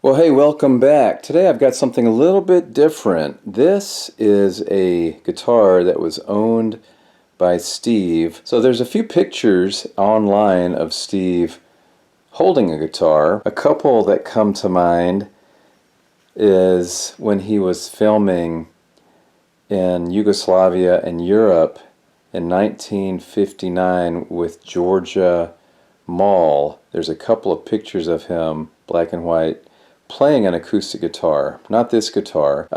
Well, hey, welcome back. Today I've got something a little bit different. This is a guitar that was owned by Steve. So there's a few pictures online of Steve holding a guitar. A couple that come to mind is when he was filming in Yugoslavia and Europe in 1959 with Georgia Mall. There's a couple of pictures of him, black and white, playing an acoustic guitar, not this guitar.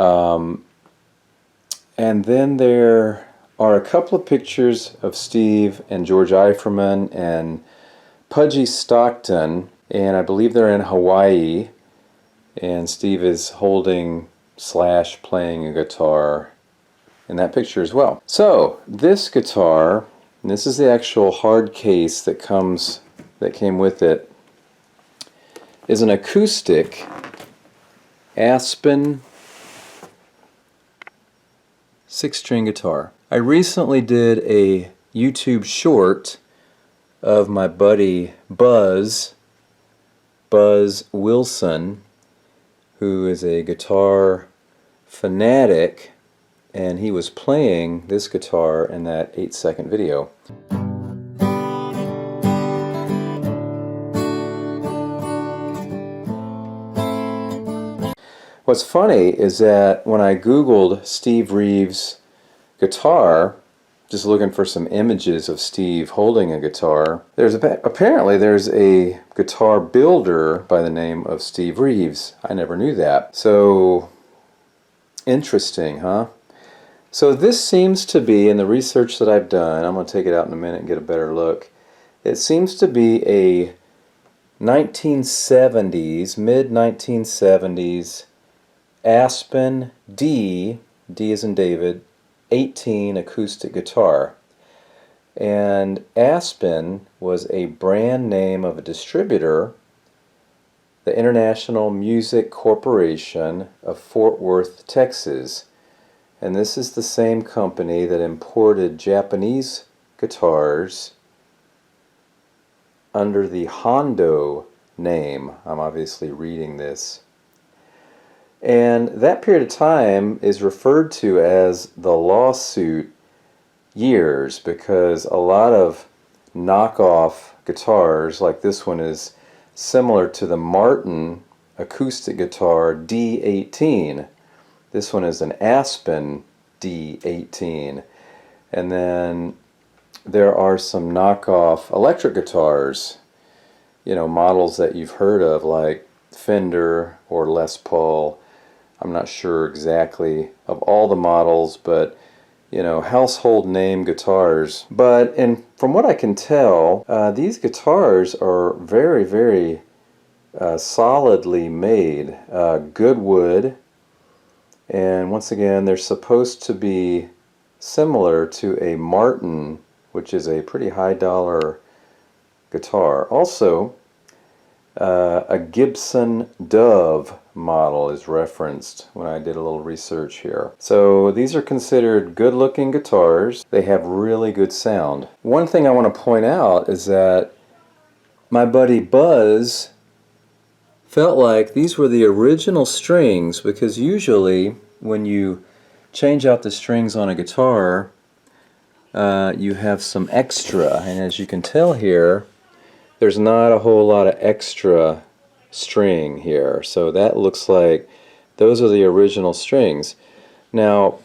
And then there are a couple of pictures of Steve and George Eiferman and Pudgy Stockton, and I believe they're in Hawaii, and Steve is holding / playing a guitar in that picture as well. So this guitar, and this is the actual hard case that came with it, is an acoustic Aspen 6-string guitar. I recently did a YouTube short of my buddy Buzz Wilson, who is a guitar fanatic, and he was playing this guitar in that 8-second video. What's funny is that when I Googled Steve Reeves guitar, just looking for some images of Steve holding a guitar, apparently there's a guitar builder by the name of Steve Reeves. I never knew that. So interesting, huh? So this seems to be, in the research that I've done, I'm going to take it out in a minute and get a better look. It seems to be a 1970s, mid-1970s Aspen D as in David, 18 acoustic guitar. And Aspen was a brand name of a distributor, the International Music Corporation of Fort Worth, Texas. And this is the same company that imported Japanese guitars under the Hondo name. I'm obviously reading this. And that period of time is referred to as the lawsuit years, because a lot of knockoff guitars, like this one, is similar to the Martin acoustic guitar D18. This one is an Aspen D18. And then there are some knockoff electric guitars, models that you've heard of, like Fender or Les Paul. I'm not sure exactly of all the models, but household name guitars. But from what I can tell, these guitars are very, very solidly made, good wood, and once again they're supposed to be similar to a Martin, which is a pretty high dollar guitar. Also, a Gibson Dove model is referenced when I did a little research here. So these are considered good looking guitars. They have really good sound. One thing I want to point out is that my buddy Buzz felt like these were the original strings, because usually when you change out the strings on a guitar, you have some extra, and as you can tell here, there's not a whole lot of extra string here. So that looks like those are the original strings. Now,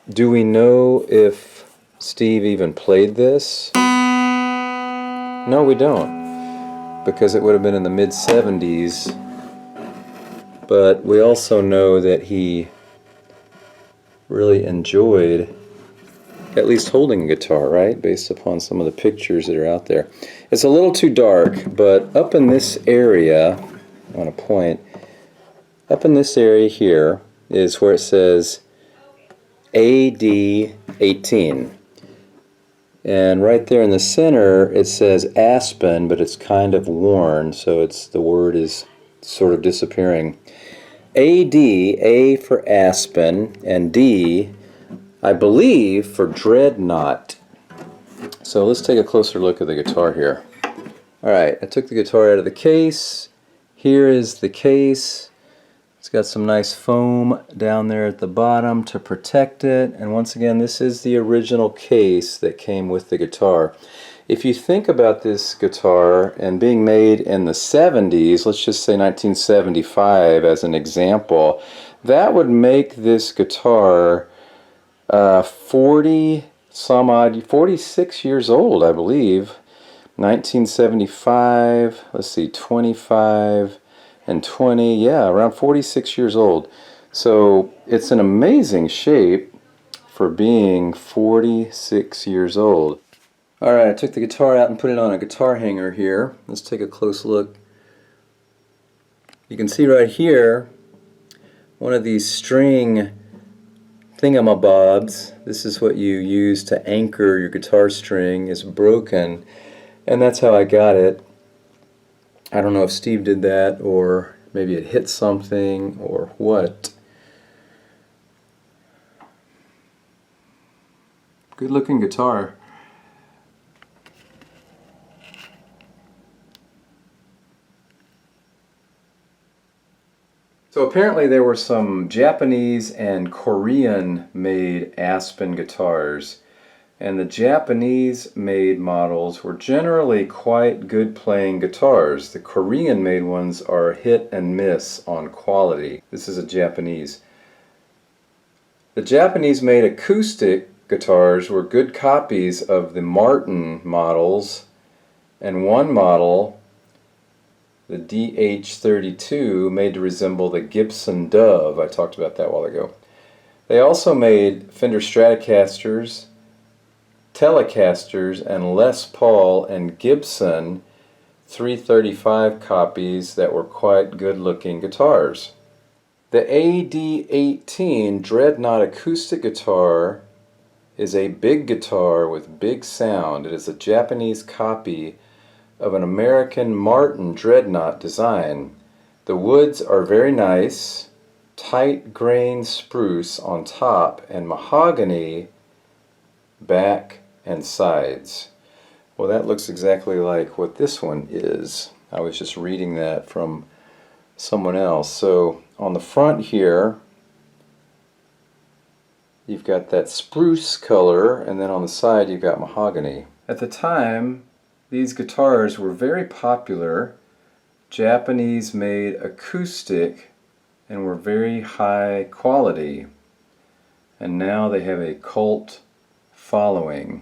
do we know if Steve even played this? No, we don't, because it would have been in the mid-70s. But we also know that he really enjoyed at least holding a guitar, right? Based upon some of the pictures that are out there. It's a little too dark, but up in this area, I want to point, up in this area here is where it says AD18. And right there in the center it says Aspen, but it's kind of worn, so the word is sort of disappearing. AD, A for Aspen, and D, I believe, for Dreadnought. So let's take a closer look at the guitar here. Alright, I took the guitar out of the case, Here is the case. It's got some nice foam down there at the bottom to protect it. And once again, this is the original case that came with the guitar. If you think about this guitar and being made in the 70s, let's just say 1975 as an example, that would make this guitar 46 years old, I believe. 1975, let's see, 25 and 20, yeah, around 46 years old. So it's an amazing shape for being 46 years old. Alright, I took the guitar out and put it on a guitar hanger here. Let's take a close look. You can see right here one of these string thingamabobs. This is what you use to anchor your guitar string, is broken, and that's how I got it. I don't know if Steve did that, or maybe it hit something, or what. Good looking guitar. So apparently there were some Japanese and Korean made Aspen guitars, and the Japanese made models were generally quite good playing guitars. The Korean made ones are hit and miss on quality. This is a Japanese. The Japanese made acoustic guitars were good copies of the Martin models, and one model, the DH32, made to resemble the Gibson Dove. I talked about that a while ago. They also made Fender Stratocasters, Telecasters, and Les Paul and Gibson 335 copies that were quite good looking guitars. The AD18 Dreadnought acoustic guitar is a big guitar with big sound. It is a Japanese copy of an American Martin Dreadnought design. The woods are very nice, tight grain spruce on top and mahogany back and sides. Well, that looks exactly like what this one is. I was just reading that from someone else. So on the front here you've got that spruce color, and then on the side you've got mahogany. At the time, these guitars were very popular, Japanese made acoustic, and were very high quality. And now they have a cult following.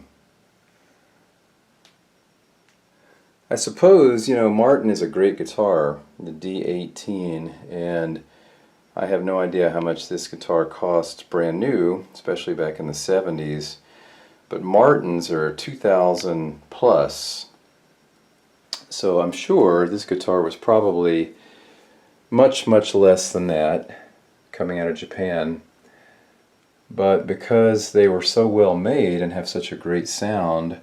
I suppose, you know, Martin is a great guitar, the D18, and I have no idea how much this guitar cost brand new, especially back in the 70s, but Martins are 2,000 plus. So I'm sure this guitar was probably much less than that coming out of Japan. But because they were so well made and have such a great sound,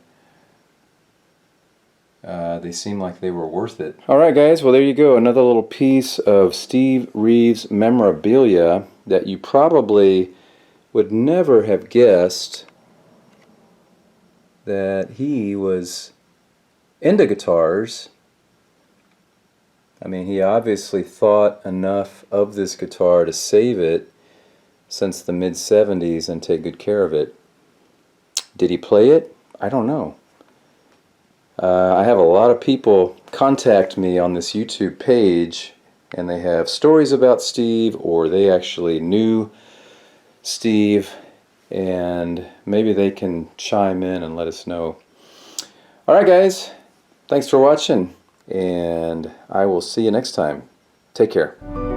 they seem like they were worth it. Alright guys, well there you go. Another little piece of Steve Reeves memorabilia that you probably would never have guessed that he was into guitars. I mean, he obviously thought enough of this guitar to save it since the mid-70s and take good care of it. Did he play it? I don't know. I have a lot of people contact me on this YouTube page, and they have stories about Steve, or they actually knew Steve, and maybe they can chime in and let us know. Alright guys, thanks for watching, and I will see you next time. Take care.